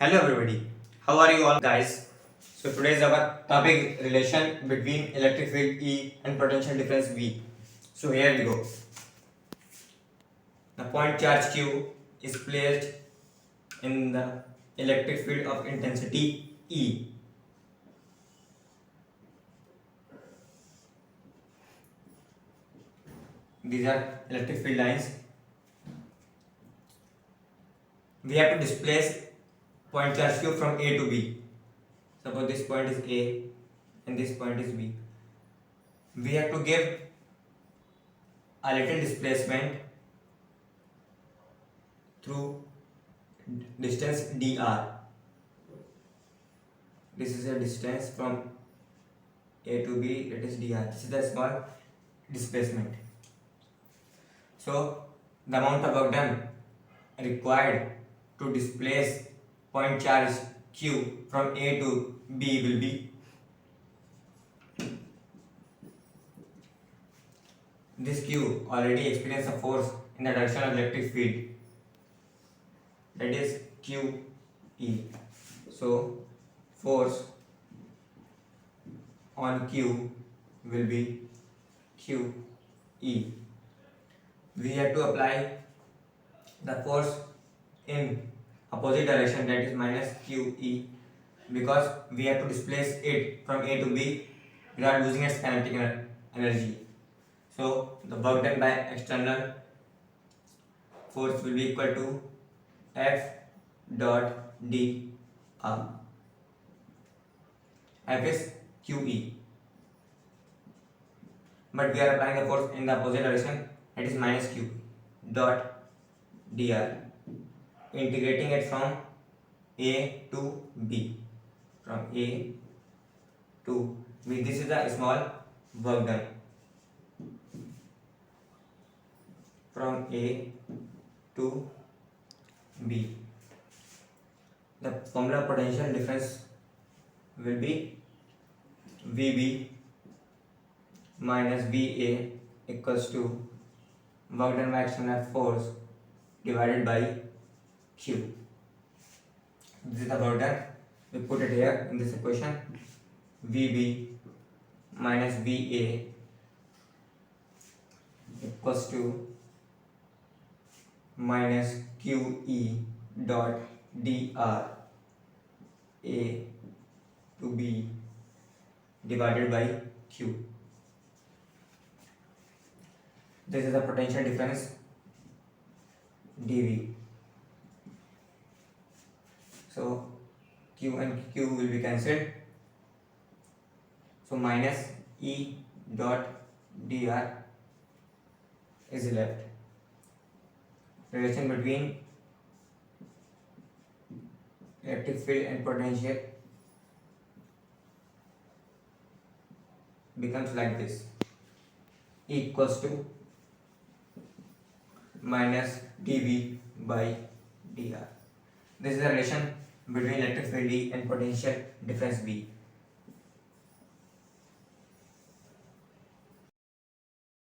Hello everybody, how are you all guys? So today is our topic relation between electric field E and potential difference V. So here we go. The point charge Q is placed in the electric field of intensity E. These are electric field lines. We have to displace point charge Q from A to B. Suppose this point is A and this point is B. We have to give a little displacement through distance dr. This is a distance from A to B, it is dr. This is the small displacement. So the amount of work done required to displace point charge Q from A to B will be this Q already experienced a force in the direction of electric field, that is QE. So force on Q will be QE. We have to apply the force in opposite direction, that is minus QE, because we have to displace it from A to B without losing its kinetic energy. So the work done by external force will be equal to F dot d r. F is QE, but we are applying the force in the opposite direction, that is minus Q dot dr, integrating it from A to B. From A to B. This is a small work done. From A to B. The formula potential difference will be VB minus VA equals to work done by external force divided by Q. This is the work done. We put it here in this equation. VB minus VA equals to minus QE dot dr A to B divided by Q. This is the potential difference dV. So Q and Q will be cancelled. So minus E dot dr is left. Relation between electric field and potential becomes like this: E equals to minus dV by dr. This is the relation between electric field E and potential difference V.